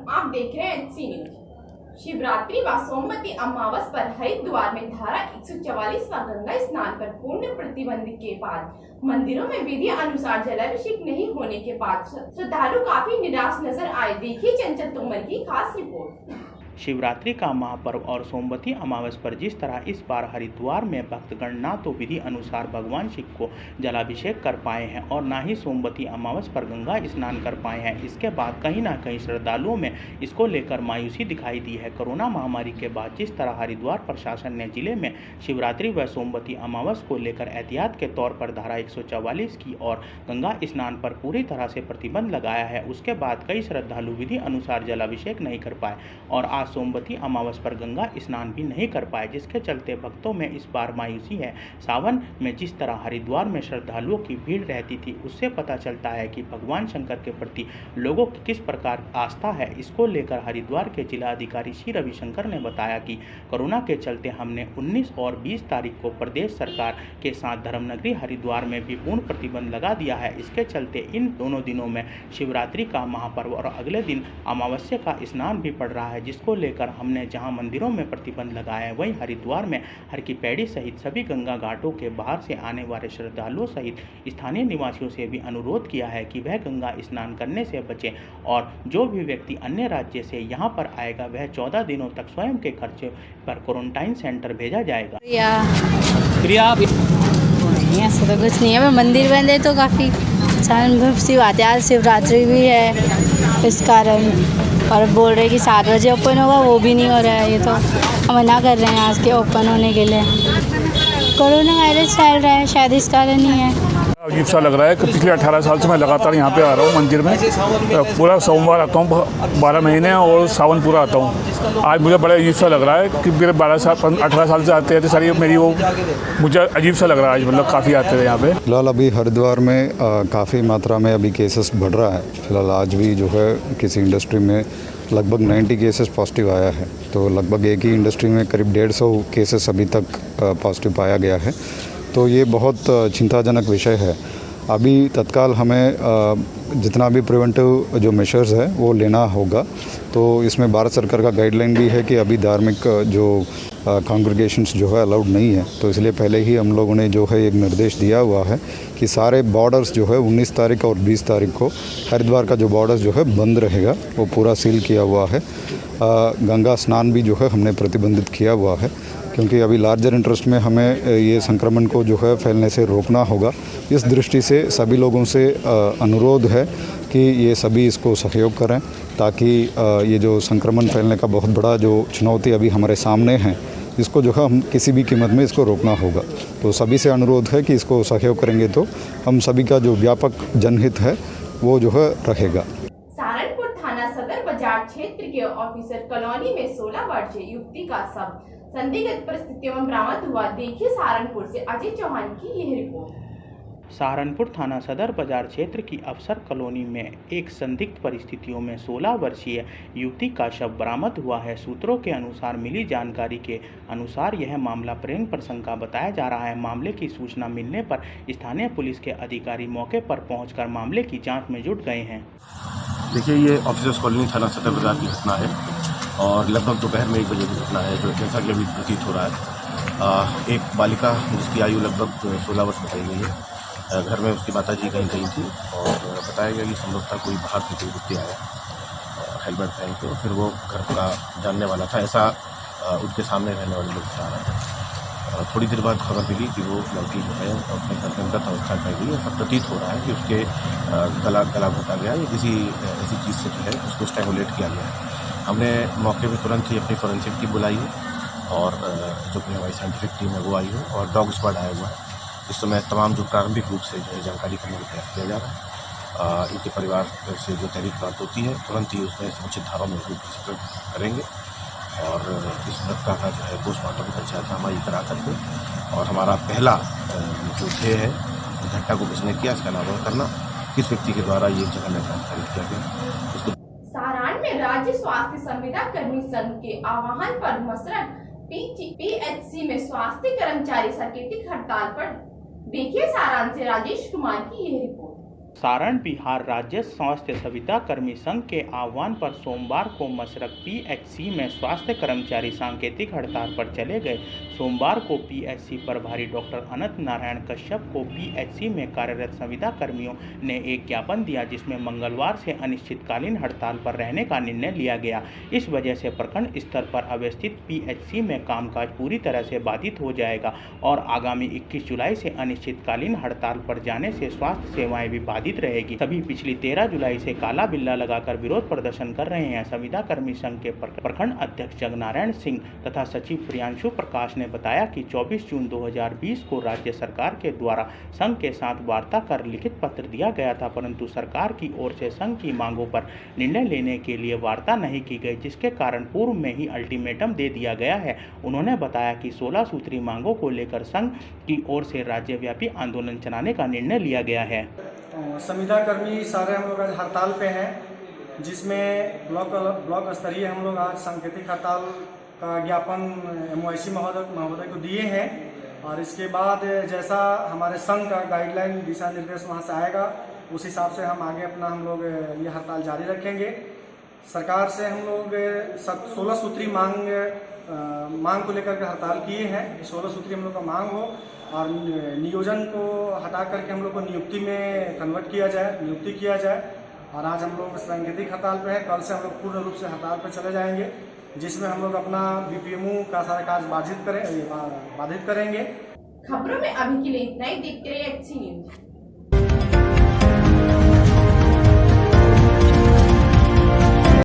आप देख रहे हैं HC न्यूज। शिवरात्रि व सोमवती अमावस पर हरिद्वार में धारा 144वां गंगा स्नान पर पूर्ण प्रतिबंध के बाद मंदिरों में विधि अनुसार जलाभिषेक नहीं होने के बाद श्रद्धालु काफी निराश नजर आए। देखिए चंचल तोमर की खास रिपोर्ट। शिवरात्रि का महापर्व और सोमवती अमावस पर जिस तरह इस बार हरिद्वार में भक्तगण ना तो विधि अनुसार भगवान शिव को जलाभिषेक कर पाए हैं और ना ही सोमवती अमावस पर गंगा स्नान कर पाए हैं, इसके बाद कहीं ना कहीं श्रद्धालुओं में इसको लेकर मायूसी दिखाई दी है। कोरोना महामारी के बाद जिस तरह हरिद्वार प्रशासन ने जिले में शिवरात्रि व सोमवती अमावस को लेकर एहतियात के तौर पर धारा 144 की और गंगा स्नान पर पूरी तरह से प्रतिबंध लगाया है, उसके बाद कई श्रद्धालु विधि अनुसार जलाभिषेक नहीं कर पाए और सोमवती अमावस पर गंगा स्नान भी नहीं कर पाए, जिसके चलते भक्तों में इस बार मायूसी है। सावन में जिस तरह हरिद्वार में श्रद्धालुओं की भीड़ रहती थी, उससे पता चलता है कि भगवान शंकर के प्रति लोगों की किस प्रकार आस्था है। इसको लेकर हरिद्वार के जिला अधिकारी श्री रविशंकर ने बताया कि कोरोना के चलते हमने 19 और 20 तारीख को प्रदेश सरकार के साथ धर्मनगरी हरिद्वार में भी पूर्ण प्रतिबंध लगा दिया है। इसके चलते इन दोनों दिनों में शिवरात्रि का महापर्व और अगले दिन अमावस्या का स्नान भी पड़ रहा है, जिसको लेकर हमने जहां मंदिरों में प्रतिबंध लगाया है, वहीं हरिद्वार में हर की पैड़ी सहित सभी गंगा घाटों के बाहर से आने वाले श्रद्धालुओं सहित स्थानीय निवासियों से भी अनुरोध किया है कि वह गंगा स्नान करने से बचें और जो भी व्यक्ति अन्य राज्य से यहां पर आएगा वह 14 दिनों तक स्वयं के खर्चे पर क्वारंटाइन सेंटर भेजा जाएगा। ऐसा तो कुछ नहीं है, मंदिर बंद है तो काफ़ी अनुभव सी बात है। आज शिवरात्रि भी है इस कारण, और बोल रहे कि 7 बजे ओपन होगा, वो भी नहीं हो रहा है। ये तो हम मना कर रहे हैं आज के ओपन होने के लिए। कोरोना वायरस फैल रहा है, शायद इस कारण ही है। अजीब सा लग रहा है कि पिछले 18 साल से मैं लगातार यहाँ पे आ रहा हूँ मंदिर में। पूरा सोमवार आता हूँ 12 महीने और सावन पूरा आता हूँ। आज मुझे बड़ा अजीब सा लग रहा है कि मेरे 18 साल से आते हैं सारी मेरी वो मुझे अजीब सा लग रहा है आज, मतलब काफ़ी आते हैं यहाँ पे। फिलहाल अभी हरिद्वार में काफ़ी मात्रा में अभी केसेस बढ़ रहा है। फिलहाल आज भी जो है किसी इंडस्ट्री में लगभग 90 केसेस पॉजिटिव आया है, तो लगभग एक ही इंडस्ट्री में करीब 150 केसेस अभी तक पॉजिटिव पाया गया है। तो ये बहुत चिंताजनक विषय है। अभी तत्काल हमें जितना भी प्रिवेंटिव जो मेजर्स है वो लेना होगा। तो इसमें भारत सरकार का गाइडलाइन भी है कि अभी धार्मिक जो कॉन्ग्रीगेशंस जो है अलाउड नहीं है, तो इसलिए पहले ही हम लोगों ने जो है एक निर्देश दिया हुआ है कि सारे बॉर्डर्स जो है 19 तारीख और 20 तारीख को हरिद्वार का जो बॉर्डर्स जो है बंद रहेगा, वो पूरा सील किया हुआ है। गंगा स्नान भी जो है हमने प्रतिबंधित किया हुआ है, क्योंकि अभी लार्जर इंटरेस्ट में हमें ये संक्रमण को जो है फैलने से रोकना होगा। इस दृष्टि से सभी लोगों से अनुरोध है कि ये सभी इसको सहयोग करें, ताकि ये जो संक्रमण फैलने का बहुत बड़ा जो चुनौती अभी हमारे सामने है, इसको जो है हम किसी भी कीमत में इसको रोकना होगा। तो सभी से अनुरोध है कि इसको सहयोग करेंगे तो हम सभी का जो व्यापक जनहित है वो जो है रहेगा। सहारनपुर थाना सदर बाजार क्षेत्र के ऑफिसर कॉलोनी में 16 वर्षीय युवती का शव संदिग्ध परिस्थितियों में बरामद हुआ। देखिए सहारनपुर से अजय चौहान की यह रिपोर्ट। सहारनपुर थाना सदर बाजार क्षेत्र की अफसर कॉलोनी में एक संदिग्ध परिस्थितियों में 16 वर्षीय युवती का शव बरामद हुआ है। सूत्रों के अनुसार मिली जानकारी के अनुसार यह मामला प्रेम प्रसंग का बताया जा रहा है। मामले की सूचना मिलने पर स्थानीय पुलिस के अधिकारी मौके पर पहुंचकर मामले की जांच में जुट गए हैं। देखिए, ये ऑफिसर्स कॉलोनी थाना सदर बाजार की घटना है और लगभग दोपहर में 1 बजे की घटना है, जो जैसा कि अभी प्रतीत हो रहा है। एक बालिका जिसकी आयु लगभग 16 वर्ष बताई गई है, घर में उसकी माताजी कहीं गई थी और बताया गया कि संभवतः कोई बाहर से कोई व्यक्ति आया हेलमेट पहन के, फिर वो घर का जानने वाला था, ऐसा उनके सामने रहने वाले लोग बता रहे हैं। थोड़ी देर बाद खबर मिली कि वो लड़की जो है अपने घर के अंदर अवस्था में पाई गई। ऐसा प्रतीत हो रहा है कि उसके गला घोटा गया या किसी ऐसी चीज़ से जो है उसको स्ट्रैंगुलेट किया गया है। हमने मौके पर तुरंत ही अपनी फॉरेंसिक टीम बुलाई है और जो कि हमारी साइंटिफिक टीम है वो आई है और डॉग स्क्वाड आया हुआ है। इस समय तमाम जो प्रारंभिक रूप से जो है जानकारी करने का प्रयास किया जा रहा है। इनके परिवार से जो तहरीर प्राप्त होती है तुरंत ही उसमें समुचित धाराओं में करेंगे और इस घटना का जो है पोस्टमार्टम पंचायत हमारी करा करके और हमारा पहला जो ध्येय है घटना को किसने किया इसका अनावरण करना, किस व्यक्ति के द्वारा ये जगह निर्धारित किया गया उसको। सारण में राज्य स्वास्थ्य संविदा कर्मी संघ के आह्वान पर मसरत PHC में स्वास्थ्य कर्मचारी सांकेतिक हड़ताल पर। देखिए सारण से राजेश कुमार की यह रिपोर्ट। सारण बिहार राज्य स्वास्थ्य सविता कर्मी संघ के आह्वान पर सोमवार को मशरक पीएचसी में स्वास्थ्य कर्मचारी सांकेतिक हड़ताल पर चले गए। सोमवार को पीएचसी प्रभारी डॉक्टर अनंत नारायण कश्यप को पीएचसी में कार्यरत संविदा कर्मियों ने एक ज्ञापन दिया, जिसमें मंगलवार से अनिश्चितकालीन हड़ताल पर रहने का निर्णय लिया गया। इस वजह से प्रखंड स्तर पर अवस्थित पीएचसी में कामकाज पूरी तरह से बाधित हो जाएगा और आगामी 21 जुलाई से अनिश्चितकालीन हड़ताल पर जाने से स्वास्थ्य सेवाएं भी बाधित रहेगी। सभी पिछली 13 जुलाई से काला बिल्ला लगाकर विरोध प्रदर्शन कर रहे हैं। संविदा कर्मी संघ के प्रखंड अध्यक्ष जगनारायण सिंह तथा सचिव प्रियांशु प्रकाश ने बताया कि 24 जून 2020 को राज्य सरकार के द्वारा संघ के साथ वार्ता कर लिखित पत्र दिया गया था, परंतु सरकार की ओर से संघ की मांगों पर निर्णय लेने के लिए वार्ता नहीं की गई, जिसके कारण पूर्व में ही अल्टीमेटम दे दिया गया है। उन्होंने बताया कि 16 सूत्री मांगों को लेकर संघ की ओर से राज्यव्यापी आंदोलन चलाने का निर्णय लिया गया है। संविदा कर्मी सारे हम लोग आज हड़ताल पे हैं, जिसमें ब्लॉक स्तरीय हम लोग आज सांकेतिक हड़ताल का ज्ञापन MOIC महोदय को दिए हैं और इसके बाद जैसा हमारे संघ का गाइडलाइन दिशा निर्देश वहाँ से आएगा, उस हिसाब से हम आगे अपना हम लोग ये हड़ताल जारी रखेंगे। सरकार से हम लोग 16 सूत्री मांग को लेकर के हड़ताल किए हैं। 16 सूत्री हम लोग का मांग हो और नियोजन को हटा करके हम लोग को नियुक्ति में कन्वर्ट किया जाए, नियुक्ति किया जाए। और आज हम लोग सांकेतिक हड़ताल पे हैं, कल से हम लोग पूर्ण रूप से हड़ताल पर चले जाएंगे, जिसमें हम लोग अपना BPMO का सारा कार्य बाधित करेंगे। खबरों में अभी के लिए इतना ही। देखते रहिए HC न्यूज़।